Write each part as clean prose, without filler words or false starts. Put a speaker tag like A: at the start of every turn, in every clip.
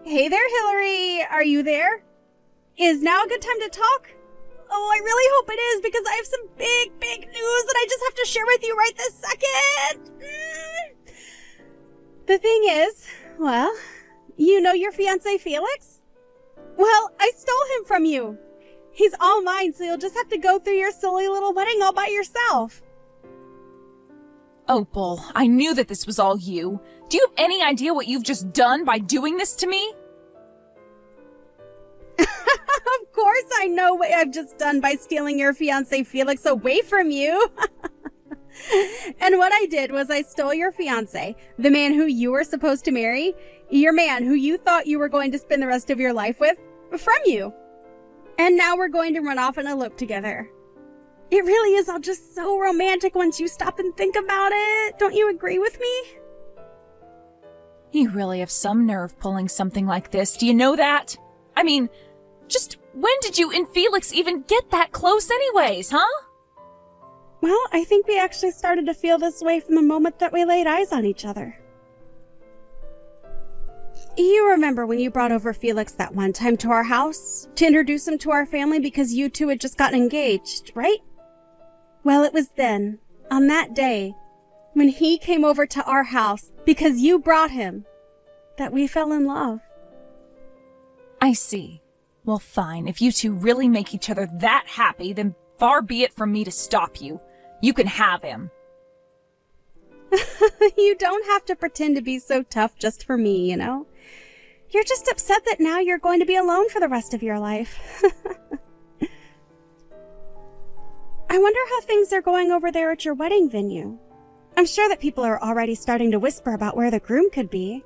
A: Hey there, Hillary. Are you there? Is now a good time to talk? Oh, I really hope it is because I have some big news that I just have to share with you right this second. The thing is, well, you know your fiancé Felix? Well, I stole him from you. He's all mine, so you'll just have to go through your silly little wedding all by yourself.
B: Opal, I knew that this was all you. Do you have any idea what you've just done by doing this to me?
A: Of course I know what I've just done by stealing your fiancé Felix away from you. And what I did was I stole your fiancé, the man who you were supposed to marry, your man who you thought you were going to spend the rest of your life with, from you. And now we're going to run off and elope together. It really is all just so romantic once you stop and think about it. Don't you agree with me?
B: You really have some nerve pulling something like this. Do you know that? I mean, just when did you and Felix even get that close anyways, huh?
A: Well, I think we actually started to feel this way from the moment that we laid eyes on each other. You remember when you brought over Felix that one time to our house to introduce him to our family because you two had just gotten engaged, right? Well, it was then, on that day, when he came over to our house because you brought him, that we fell in love.
B: I see. Well, fine. If you two really make each other that happy, then far be it from me to stop you. You can have him.
A: You don't have to pretend to be so tough just for me, you know? You're just upset that now you're going to be alone for the rest of your life. I wonder how things are going over there at your wedding venue. I'm sure that people are already starting to whisper about where the groom could be.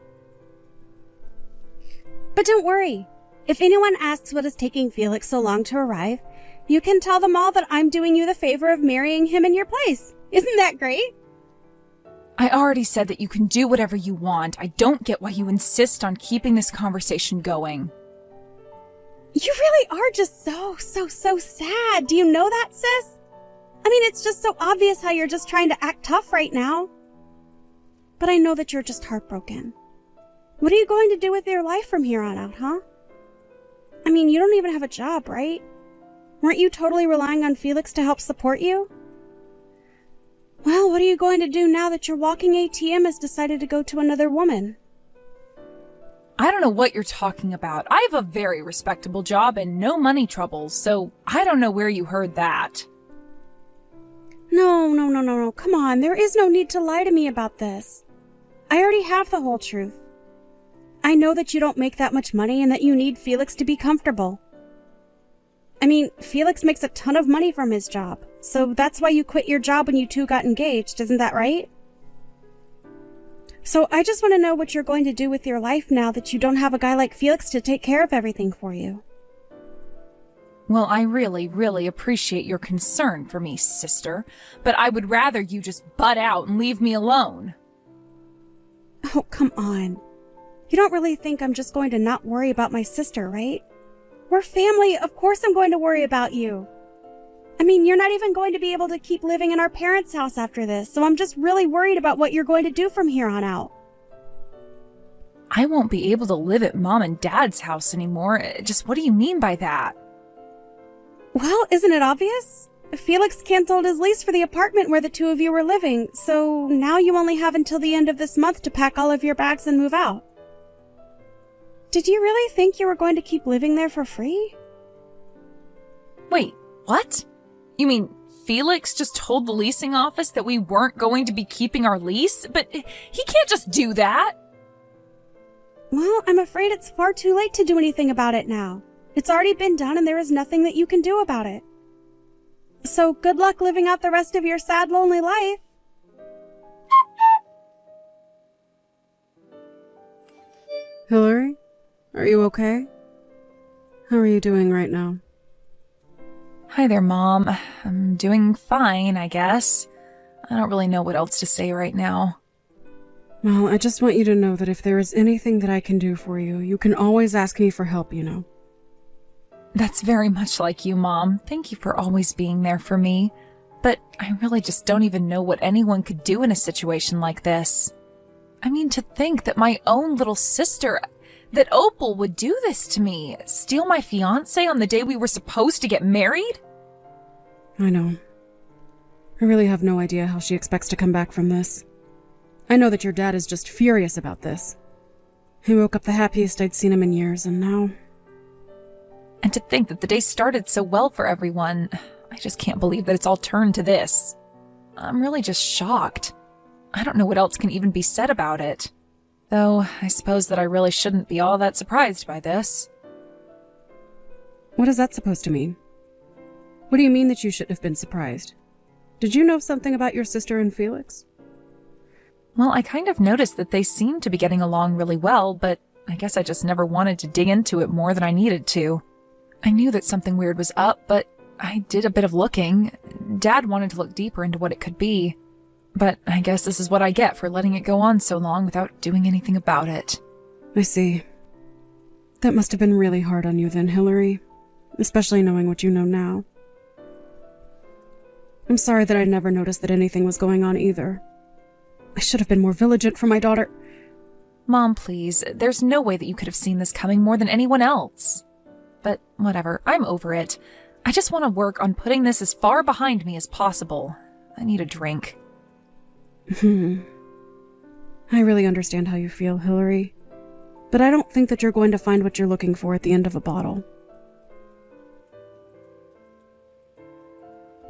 A: But don't worry. If anyone asks what is taking Felix so long to arrive, you can tell them all that I'm doing you the favor of marrying him in your place. Isn't that great?
B: I already said that you can do whatever you want. I don't get why you insist on keeping this conversation going.
A: You really are just so sad. Do you know that, sis? I mean, it's just so obvious how you're just trying to act tough right now. But I know that you're just heartbroken. What are you going to do with your life from here on out, huh? I mean, you don't even have a job, right? Weren't you totally relying on Felix to help support you? Well, what are you going to do now that your walking ATM has decided to go to another woman?
B: I don't know what you're talking about. I have a very respectable job and no money troubles, so I don't know where you heard that.
A: No. Come on, there is no need to lie to me about this. I already have the whole truth. I know that you don't make that much money and that you need Felix to be comfortable. I mean, Felix makes a ton of money from his job, so that's why you quit your job when you two got engaged, isn't that right? So I just want to know what you're going to do with your life now that you don't have a guy like Felix to take care of everything for you.
B: Well, I really appreciate your concern for me, sister, but I would rather you just butt out and leave me alone.
A: Oh, come on. You don't really think I'm just going to not worry about my sister, right? We're family. Of course I'm going to worry about you. I mean, you're not even going to be able to keep living in our parents' house after this, so I'm just really worried about what you're going to do from here on out.
B: I won't be able to live at Mom and Dad's house anymore. Just what do you mean by that?
A: Well, isn't it obvious? Felix canceled his lease for the apartment where the two of you were living, so now you only have until the end of this month to pack all of your bags and move out. Did you really think you were going to keep living there for free?
B: Wait, what? You mean Felix just told the leasing office that we weren't going to be keeping our lease? But he can't just do that.
A: Well, I'm afraid it's far too late to do anything about it now. It's already been done and there is nothing that you can do about it. So good luck living out the rest of your sad, lonely life.
C: Hillary, are you okay? How are you doing right now?
B: Hi there, Mom. I'm doing fine, I guess. I don't really know what else to say right now.
C: Well, I just want you to know that if there is anything that I can do for you, you can always ask me for help, you know.
B: That's very much like you, Mom. Thank you for always being there for me. But I really just don't even know what anyone could do in a situation like this. I mean, to think that my own little sister, That Opal would do this to me, steal my fiancé on the day we were supposed to get married?
C: I know. I really have no idea how she expects to come back from this. I know that your dad is just furious about this. He woke up the happiest I'd seen him in years, and now...
B: And to think that the day started so well for everyone, I just can't believe that it's all turned to this. I'm really just shocked. I don't know what else can even be said about it. Though, I suppose that I really shouldn't be all that surprised by this.
C: What is that supposed to mean? What do you mean that you shouldn't have been surprised? Did you know something about your sister and Felix?
B: Well, I kind of noticed that they seemed to be getting along really well, but I guess I just never wanted to dig into it more than I needed to. I knew that something weird was up, but I did a bit of looking. Dad wanted to look deeper into what it could be. But I guess this is what I get for letting it go on so long without doing anything about it.
C: I see. That must have been really hard on you then, Hillary. Especially knowing what you know now. I'm sorry that I never noticed that anything was going on either. I should have been more vigilant for my daughter.
B: Mom, please. There's no way that you could have seen this coming more than anyone else. But whatever, I'm over it. I just want to work on putting this as far behind me as possible. I need a drink.
C: I really understand how you feel, Hillary. But I don't think that you're going to find what you're looking for at the end of a bottle.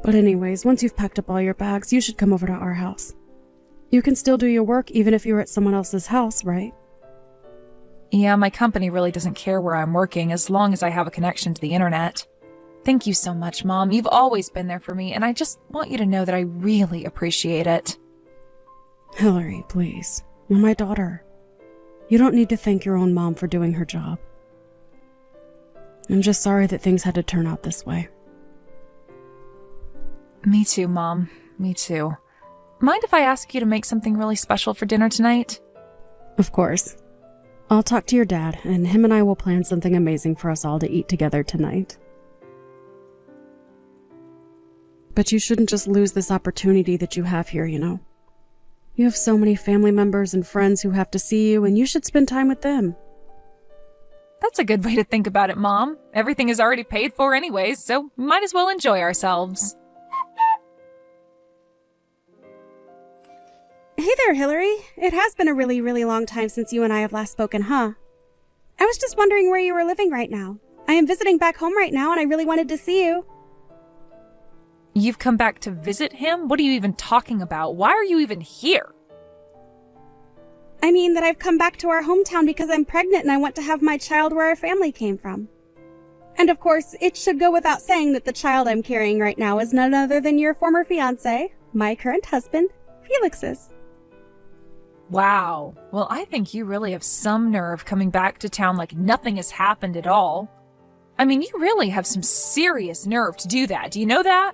C: But anyways, once you've packed up all your bags, you should come over to our house. You can still do your work even if you're at someone else's house, right?
B: Yeah, my company really doesn't care where I'm working as long as I have a connection to the internet. Thank you so much, Mom. You've always been there for me, and I just want you to know that I really appreciate it.
C: Hillary, please. You're my daughter. You don't need to thank your own mom for doing her job. I'm just sorry that things had to turn out this way.
B: Me too, Mom. Me too. Mind if I ask you to make something really special for dinner tonight?
C: Of course. I'll talk to your dad, and him and I will plan something amazing for us all to eat together tonight. But you shouldn't just lose this opportunity that you have here, you know. You have so many family members and friends who have to see you, and you should spend time with them.
B: That's a good way to think about it, Mom. Everything is already paid for anyways, so might as well enjoy ourselves.
A: Hey there, Hillary. It has been a really, really long time since you and I have last spoken, huh? I was just wondering where you were living right now. I am visiting back home right now, and I really wanted to see you.
B: You've come back to visit him? What are you even talking about? Why are you even here?
A: I mean that I've come back to our hometown because I'm pregnant and I want to have my child where our family came from. And of course, it should go without saying that the child I'm carrying right now is none other than your former fiancé, my current husband, Felix's.
B: Wow. Well, I think you really have some nerve coming back to town like nothing has happened at all. I mean, you really have some serious nerve to do that. Do you know that?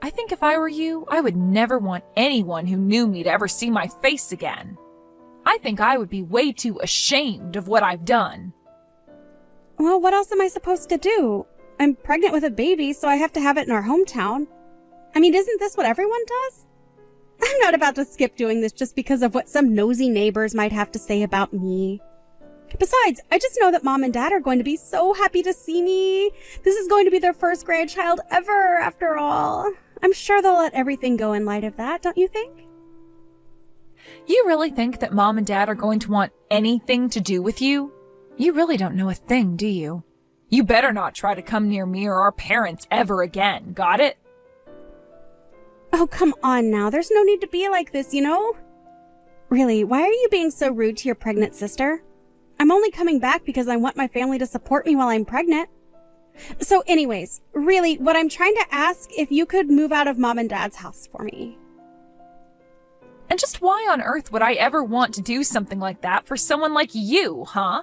B: I think if I were you, I would never want anyone who knew me to ever see my face again. I think I would be way too ashamed of what I've done.
A: Well, what else am I supposed to do? I'm pregnant with a baby, so I have to have it in our hometown. I mean, isn't this what everyone does? I'm not about to skip doing this just because of what some nosy neighbors might have to say about me. Besides, I just know that Mom and Dad are going to be so happy to see me. This is going to be their first grandchild ever, after all. I'm sure they'll let everything go in light of that, don't you think?
B: You really think that Mom and Dad are going to want anything to do with you? You really don't know a thing, do you? You better not try to come near me or our parents ever again, got it?
A: Oh, come on now. There's no need to be like this, you know? Really, why are you being so rude to your pregnant sister? I'm only coming back because I want my family to support me while I'm pregnant. So anyways, really, what I'm trying to ask, if you could move out of Mom and Dad's house for me.
B: And just why on earth would I ever want to do something like that for someone like you, huh?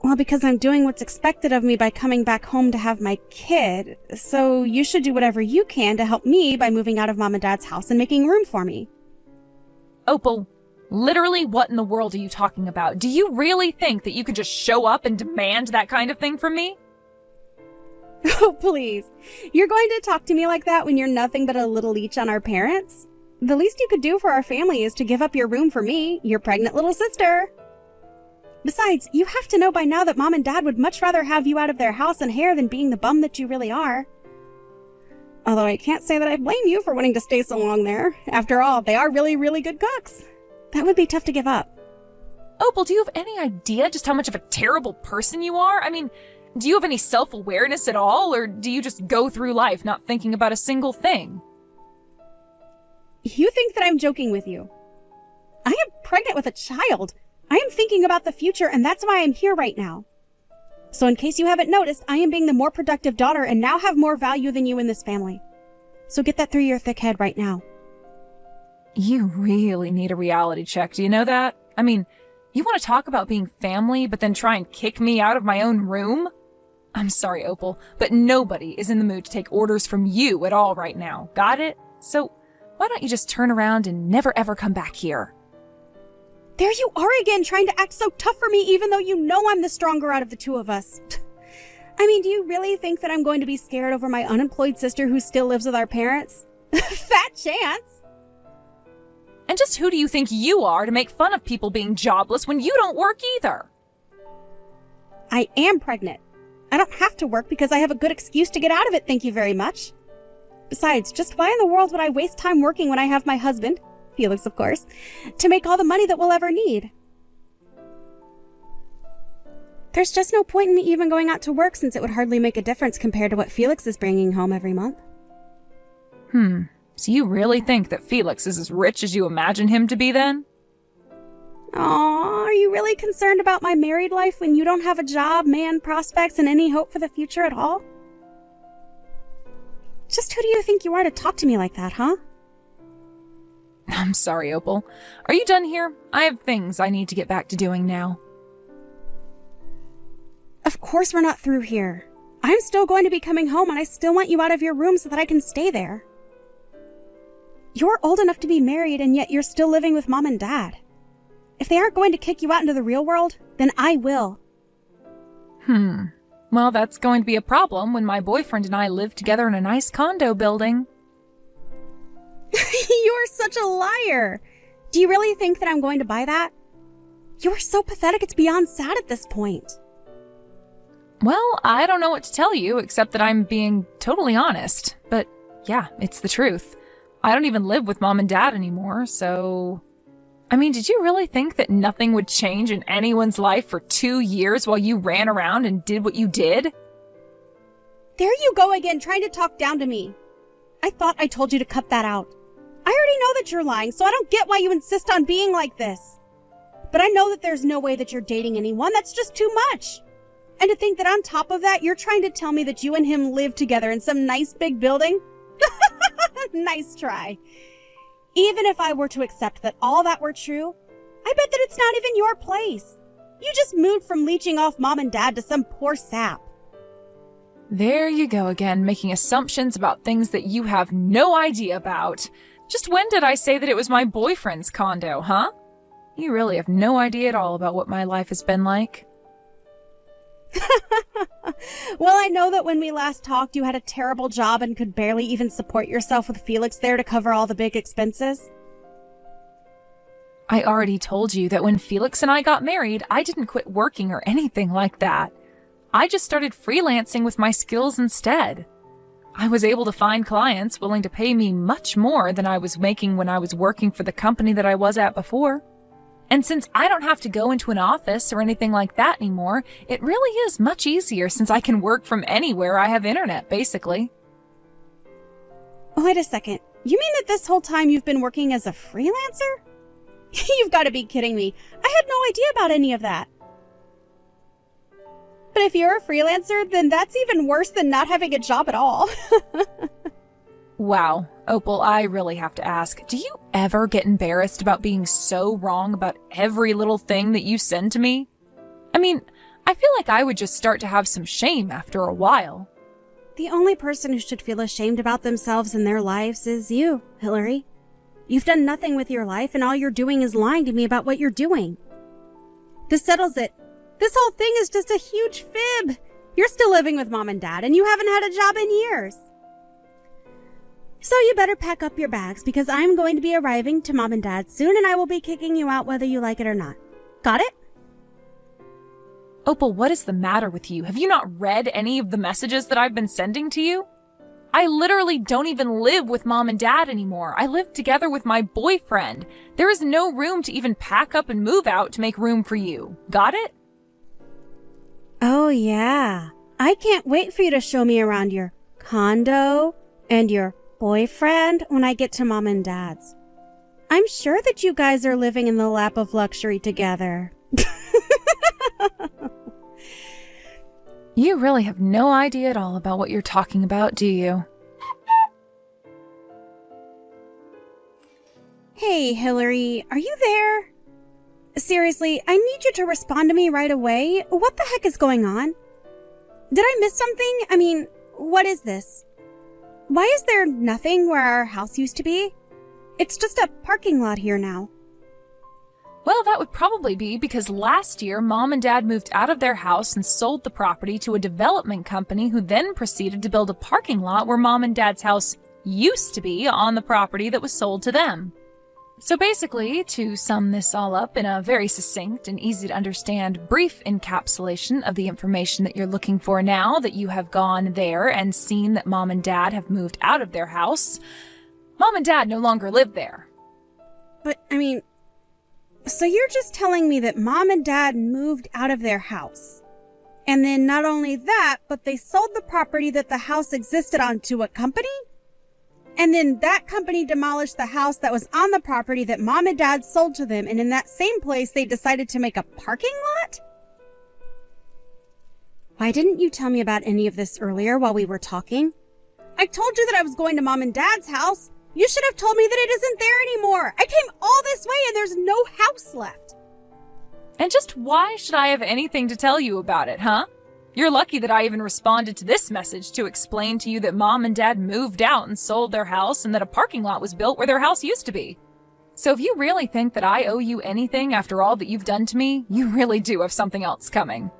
A: Well, because I'm doing what's expected of me by coming back home to have my kid. So you should do whatever you can to help me by moving out of Mom and Dad's house and making room for me.
B: Opal, literally what in the world are you talking about? Do you really think that you could just show up and demand that kind of thing from me?
A: Oh, please. You're going to talk to me like that when you're nothing but a little leech on our parents? The least you could do for our family is to give up your room for me, your pregnant little sister. Besides, you have to know by now that Mom and Dad would much rather have you out of their house and hair than being the bum that you really are. Although I can't say that I blame you for wanting to stay so long there. After all, they are really, really good cooks. That would be tough to give up.
B: Opal, do you have any idea just how much of a terrible person you are? I mean, do you have any self-awareness at all, or do you just go through life not thinking about a single thing?
A: You think that I'm joking with you. I am pregnant with a child. I am thinking about the future, and that's why I'm here right now. So in case you haven't noticed, I am being the more productive daughter and now have more value than you in this family. So get that through your thick head right now.
B: You really need a reality check, do you know that? I mean, you want to talk about being family, but then try and kick me out of my own room? I'm sorry, Opal, but nobody is in the mood to take orders from you at all right now. Got it? So why don't you just turn around and never ever come back here?
A: There you are again, trying to act so tough for me even though you know I'm the stronger out of the two of us. I mean, do you really think that I'm going to be scared over my unemployed sister who still lives with our parents? Fat chance!
B: And just who do you think you are to make fun of people being jobless when you don't work either?
A: I am pregnant. I don't have to work because I have a good excuse to get out of it, thank you very much. Besides, just why in the world would I waste time working when I have my husband, Felix of course, to make all the money that we'll ever need? There's just no point in me even going out to work since it would hardly make a difference compared to what Felix is bringing home every month.
B: So you really think that Felix is as rich as you imagine him to be then?
A: Aw, are you really concerned about my married life when you don't have a job, man, prospects, and any hope for the future at all? Just who do you think you are to talk to me like that, huh?
B: I'm sorry, Opal. Are you done here? I have things I need to get back to doing now.
A: Of course we're not through here. I'm still going to be coming home and I still want you out of your room so that I can stay there. You're old enough to be married and yet you're still living with Mom and Dad. If they aren't going to kick you out into the real world, then I will.
B: Well, that's going to be a problem when my boyfriend and I live together in a nice condo building.
A: You're such a liar. Do you really think that I'm going to buy that? You're so pathetic it's beyond sad at this point.
B: Well, I don't know what to tell you except that I'm being totally honest. But yeah, it's the truth. I don't even live with Mom and Dad anymore, so... I mean, did you really think that nothing would change in anyone's life for 2 years while you ran around and did what you did?
A: There you go again, trying to talk down to me. I thought I told you to cut that out. I already know that you're lying, so I don't get why you insist on being like this. But I know that there's no way that you're dating anyone. That's just too much. And to think that on top of that, you're trying to tell me that you and him live together in some nice big building? Nice try. Even if I were to accept that all that were true, I bet that it's not even your place. You just moved from leeching off Mom and Dad to some poor sap.
B: There you go again, making assumptions about things that you have no idea about. Just when did I say that it was my boyfriend's condo, huh? You really have no idea at all about what my life has been like.
A: Well, I know that when we last talked, you had a terrible job and could barely even support yourself with Felix there to cover all the big expenses.
B: I already told you that when Felix and I got married, I didn't quit working or anything like that. I just started freelancing with my skills instead. I was able to find clients willing to pay me much more than I was making when I was working for the company that I was at before. And since I don't have to go into an office or anything like that anymore, it really is much easier since I can work from anywhere I have internet, basically.
A: Wait a second. You mean that this whole time you've been working as a freelancer? You've got to be kidding me. I had no idea about any of that. But if you're a freelancer, then that's even worse than not having a job at all.
B: Wow, Opal, I really have to ask, do you ever get embarrassed about being so wrong about every little thing that you send to me? I mean, I feel like I would just start to have some shame after a while.
A: The only person who should feel ashamed about themselves and their lives is you, Hillary. You've done nothing with your life, and all you're doing is lying to me about what you're doing. This settles it. This whole thing is just a huge fib. You're still living with Mom and Dad, and you haven't had a job in years. So you better pack up your bags, because I'm going to be arriving to Mom and Dad soon, and I will be kicking you out whether you like it or not. Got it?
B: Opal, what is the matter with you? Have you not read any of the messages that I've been sending to you? I literally don't even live with Mom and Dad anymore. I live together with my boyfriend. There is no room to even pack up and move out to make room for you. Got it?
A: Oh, yeah. I can't wait for you to show me around your condo and your boyfriend when I get to Mom and Dad's. I'm sure that you guys are living in the lap of luxury together.
B: You really have no idea at all about what you're talking about, do you?
A: Hey, Hillary, are you there? Seriously, I need you to respond to me right away. What the heck is going on? Did I miss something? I mean, what is this? Why is there nothing where our house used to be? It's just a parking lot here now.
B: Well, that would probably be because last year, Mom and Dad moved out of their house and sold the property to a development company who then proceeded to build a parking lot where Mom and Dad's house used to be on the property that was sold to them. So basically, to sum this all up in a very succinct and easy to understand brief encapsulation of the information that you're looking for now that you have gone there and seen that Mom and Dad have moved out of their house, Mom and Dad no longer live there.
A: But, I mean, so you're just telling me that Mom and Dad moved out of their house. And then not only that, but they sold the property that the house existed on to a company? And then that company demolished the house that was on the property that Mom and Dad sold to them, and in that same place they decided to make a parking lot? Why didn't you tell me about any of this earlier while we were talking? I told you that I was going to Mom and Dad's house. You should have told me that it isn't there anymore. I came all this way and there's no house left.
B: And just why should I have anything to tell you about it, huh? You're lucky that I even responded to this message to explain to you that Mom and Dad moved out and sold their house and that a parking lot was built where their house used to be. So if you really think that I owe you anything after all that you've done to me, you really do have something else coming.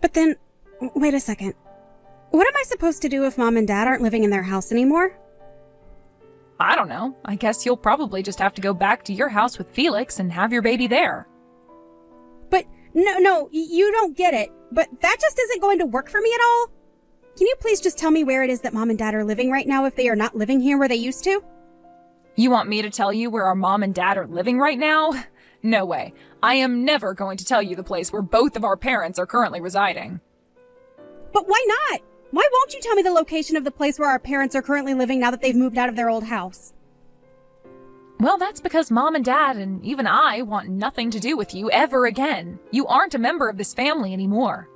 A: But then, wait a second. What am I supposed to do if Mom and Dad aren't living in their house anymore?
B: I don't know. I guess you'll probably just have to go back to your house with Felix and have your baby there.
A: But no, you don't get it. But that just isn't going to work for me at all. Can you please just tell me where it is that Mom and Dad are living right now if they are not living here where they used to?
B: You want me to tell you where our mom and dad are living right now? No way. I am never going to tell you the place where both of our parents are currently residing.
A: But why not? Why won't you tell me the location of the place where our parents are currently living now that they've moved out of their old house?
B: Well, that's because Mom and Dad and even I want nothing to do with you ever again. You aren't a member of this family anymore.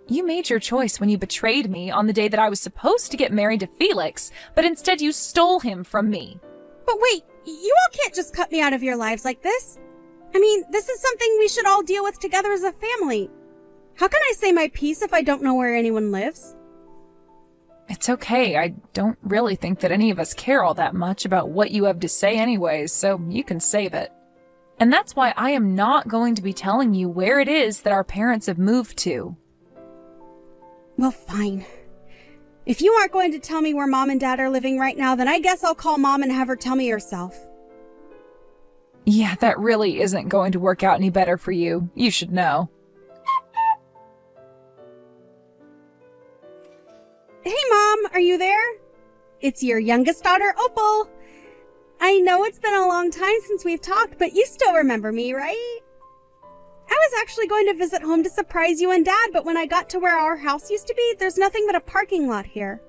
B: You made your choice when you betrayed me on the day that I was supposed to get married to Felix, but instead you stole him from me.
A: But wait, you all can't just cut me out of your lives like this. I mean, this is something we should all deal with together as a family. How can I say my piece if I don't know where anyone lives?
B: It's okay. I don't really think that any of us care all that much about what you have to say anyways, so you can save it. And that's why I am not going to be telling you where it is that our parents have moved to.
A: Well, fine. If you aren't going to tell me where Mom and Dad are living right now, then I guess I'll call Mom and have her tell me herself.
B: Yeah, that really isn't going to work out any better for you. You should know.
A: Hey, Mom, are you there? It's your youngest daughter, Opal. I know it's been a long time since we've talked, but you still remember me, right? I was actually going to visit home to surprise you and Dad, but when I got to where our house used to be, there's nothing but a parking lot here.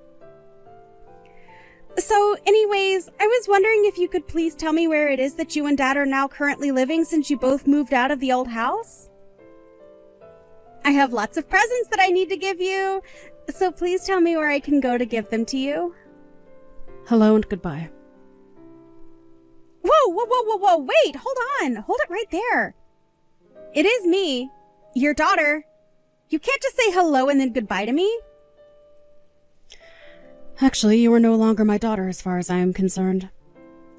A: So, anyways, I was wondering if you could please tell me where it is that you and Dad are now currently living since you both moved out of the old house? I have lots of presents that I need to give you, so please tell me where I can go to give them to you.
C: Hello and goodbye.
A: Whoa, wait, hold on. Hold it right there. It is me, your daughter. You can't just say hello and then goodbye to me.
C: Actually, you are no longer my daughter as far as I am concerned.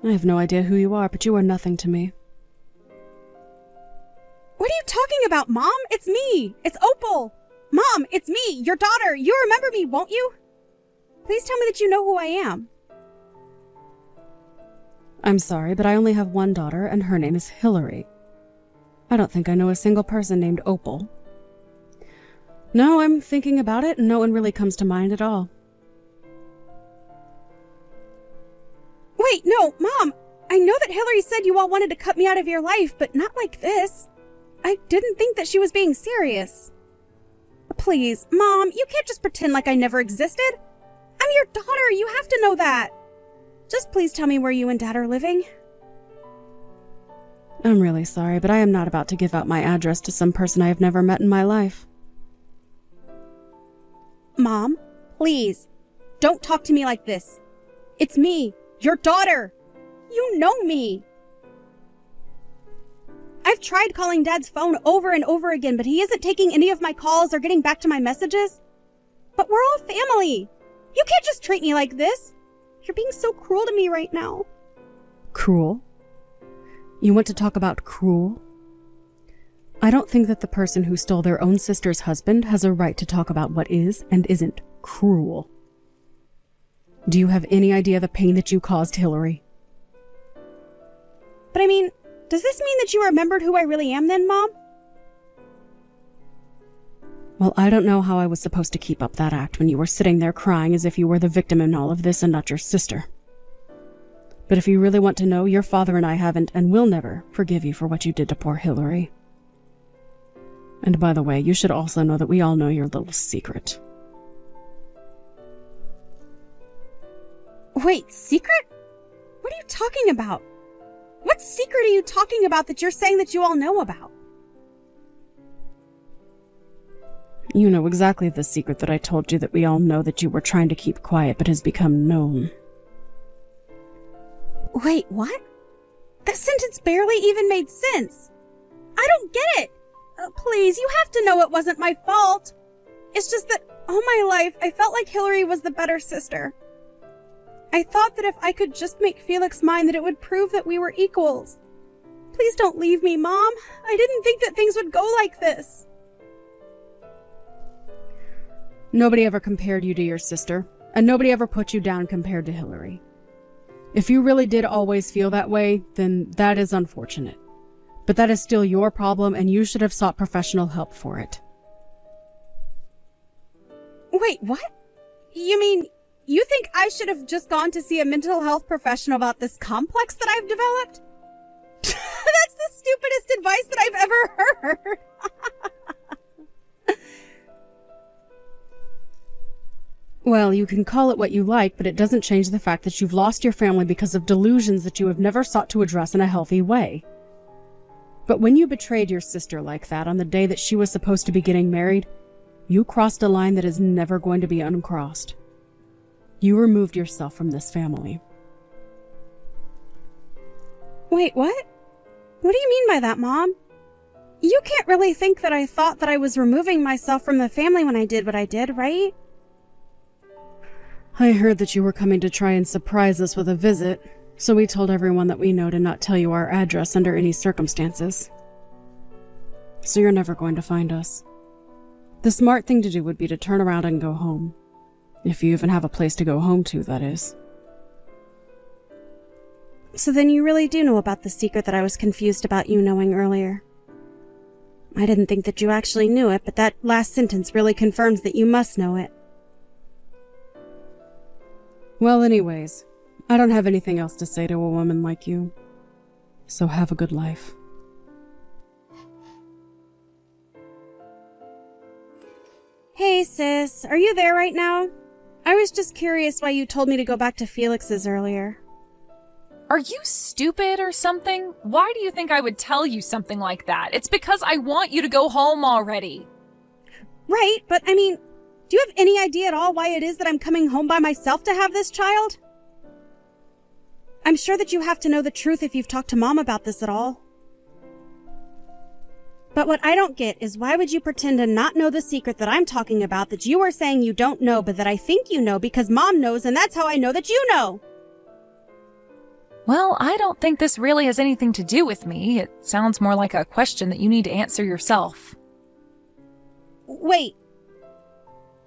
C: I have no idea who you are, but you are nothing to me.
A: What are you talking about, Mom? It's me. It's Opal. Mom, it's me, your daughter. You remember me, won't you? Please tell me that you know who I am.
C: I'm sorry, but I only have one daughter, and her name is Hillary. I don't think I know a single person named Opal. No, I'm thinking about it and no one really comes to mind at all.
A: Wait, no, Mom! I know that Hillary said you all wanted to cut me out of your life, but not like this. I didn't think that she was being serious. Please, Mom, you can't just pretend like I never existed. I'm your daughter, you have to know that. Just please tell me where you and Dad are living.
C: I'm really sorry, but I am not about to give out my address to some person I have never met in my life.
A: Mom, please, don't talk to me like this. It's me, your daughter. You know me. I've tried calling Dad's phone over and over again, but he isn't taking any of my calls or getting back to my messages. But we're all family. You can't just treat me like this. You're being so cruel to me right now.
C: Cruel? You want to talk about cruel? I don't think that the person who stole their own sister's husband has a right to talk about what is and isn't cruel. Do you have any idea the pain that you caused Hillary?
A: But I mean, does this mean that you remembered who I really am then, Mom?
C: Well, I don't know how I was supposed to keep up that act when you were sitting there crying as if you were the victim in all of this and not your sister. But if you really want to know, your father and I haven't and will never forgive you for what you did to poor Hillary. And by the way, you should also know that we all know your little secret.
A: Wait, secret? What are you talking about? What secret are you talking about that you're saying that you all know about?
C: You know exactly the secret that I told you that we all know that you were trying to keep quiet but has become known.
A: Wait, what? That sentence barely even made sense. I don't get it. Please, you have to know it wasn't my fault. It's just that all my life I felt like Hillary was the better sister. I thought that if I could just make Felix mine, that it would prove that we were equals. Please don't leave me, Mom. I didn't think that things would go like this.
C: Nobody ever compared you to your sister, and nobody ever put you down compared to Hillary. If you really did always feel that way, then that is unfortunate. But that is still your problem, and you should have sought professional help for it.
A: Wait, what? You mean, you think I should have just gone to see a mental health professional about this complex that I've developed? That's the stupidest advice that I've ever heard.
C: Well, you can call it what you like, but it doesn't change the fact that you've lost your family because of delusions that you have never sought to address in a healthy way. But when you betrayed your sister like that on the day that she was supposed to be getting married, you crossed a line that is never going to be uncrossed. You removed yourself from this family.
A: Wait, what? What do you mean by that, Mom? You can't really think that I thought that I was removing myself from the family when I did what I did, right?
C: I heard that you were coming to try and surprise us with a visit, so we told everyone that we know to not tell you our address under any circumstances. So you're never going to find us. The smart thing to do would be to turn around and go home. If you even have a place to go home to, that is.
A: So then you really do know about the secret that I was confused about you knowing earlier. I didn't think that you actually knew it, but that last sentence really confirms that you must know it.
C: Well, anyways, I don't have anything else to say to a woman like you. So have a good life.
A: Hey, sis, are you there right now? I was just curious why you told me to go back to Felix's earlier.
B: Are you stupid or something? Why do you think I would tell you something like that? It's because I want you to go home already.
A: Right, but I mean, do you have any idea at all why it is that I'm coming home by myself to have this child? I'm sure that you have to know the truth if you've talked to Mom about this at all. But what I don't get is why would you pretend to not know the secret that I'm talking about that you are saying you don't know but that I think you know because Mom knows and that's how I know that you know?
B: Well, I don't think this really has anything to do with me. It sounds more like a question that you need to answer yourself.
A: Wait.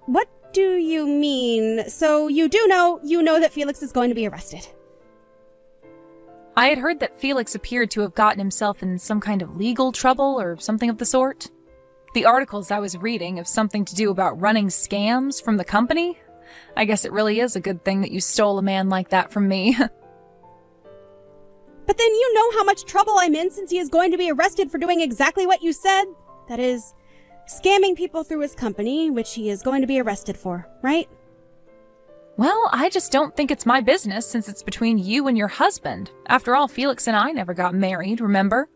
A: What do you mean? So you know that Felix is going to be arrested?
B: I had heard that Felix appeared to have gotten himself in some kind of legal trouble or something of the sort. The articles I was reading have something to do about running scams from the company. I guess it really is a good thing that you stole a man like that from me.
A: But then you know how much trouble I'm in since he is going to be arrested for doing exactly what you said. That is, scamming people through his company, which he is going to be arrested for, right?
B: Well, I just don't think it's my business since it's between you and your husband. After all, Felix and I never got married, remember?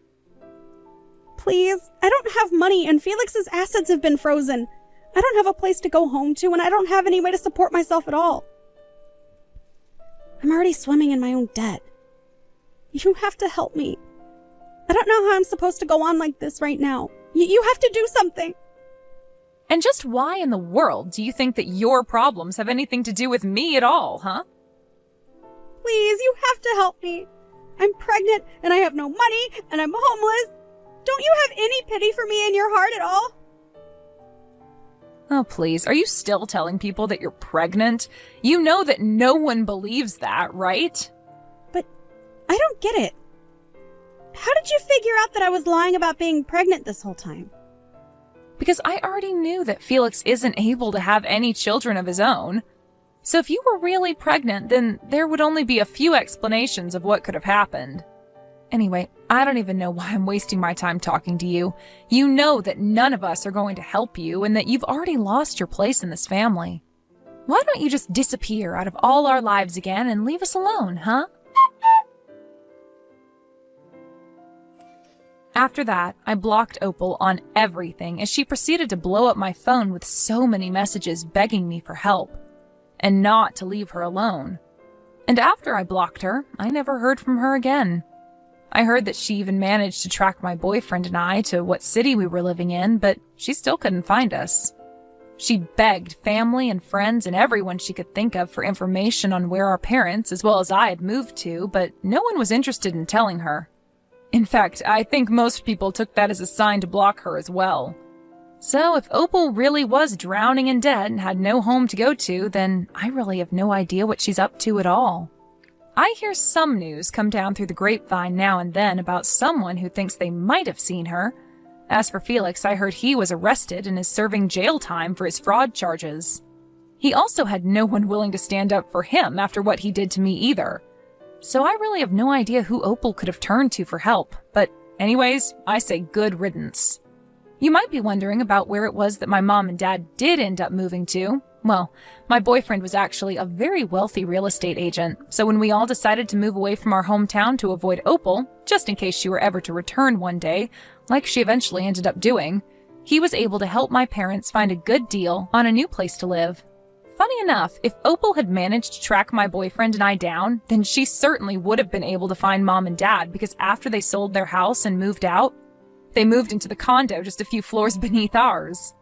A: Please, I don't have money and Felix's assets have been frozen. I don't have a place to go home to and I don't have any way to support myself at all. I'm already swimming in my own debt. You have to help me. I don't know how I'm supposed to go on like this right now. You have to do something.
B: And just why in the world do you think that your problems have anything to do with me at all, huh?
A: Please, you have to help me. I'm pregnant and I have no money and I'm homeless. Don't you have any pity for me in your heart at all?
B: Oh, please, are you still telling people that you're pregnant? You know that no one believes that, right?
A: But I don't get it. How did you figure out that I was lying about being pregnant this whole time?
B: Because I already knew that Felix isn't able to have any children of his own. So if you were really pregnant, then there would only be a few explanations of what could have happened. Anyway, I don't even know why I'm wasting my time talking to you. You know that none of us are going to help you and that you've already lost your place in this family. Why don't you just disappear out of all our lives again and leave us alone, huh? After that, I blocked Opal on everything as she proceeded to blow up my phone with so many messages begging me for help and not to leave her alone. And after I blocked her, I never heard from her again. I heard that she even managed to track my boyfriend and I to what city we were living in, but she still couldn't find us. She begged family and friends and everyone she could think of for information on where our parents, as well as I, had moved to, but no one was interested in telling her. In fact, I think most people took that as a sign to block her as well. So if Opal really was drowning in debt and had no home to go to, then I really have no idea what she's up to at all. I hear some news come down through the grapevine now and then about someone who thinks they might have seen her. As for Felix, I heard he was arrested and is serving jail time for his fraud charges. He also had no one willing to stand up for him after what he did to me either. So I really have no idea who Opal could have turned to for help, but anyways, I say good riddance. You might be wondering about where it was that my mom and dad did end up moving to. Well, my boyfriend was actually a very wealthy real estate agent, so when we all decided to move away from our hometown to avoid Opal, just in case she were ever to return one day, like she eventually ended up doing, he was able to help my parents find a good deal on a new place to live. Funny enough, if Opal had managed to track my boyfriend and I down, then she certainly would have been able to find mom and dad because after they sold their house and moved out, they moved into the condo just a few floors beneath ours.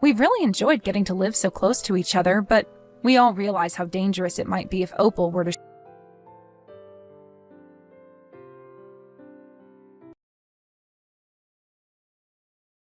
B: We've really enjoyed getting to live so close to each other, but we all realize how dangerous it might be if Opal were to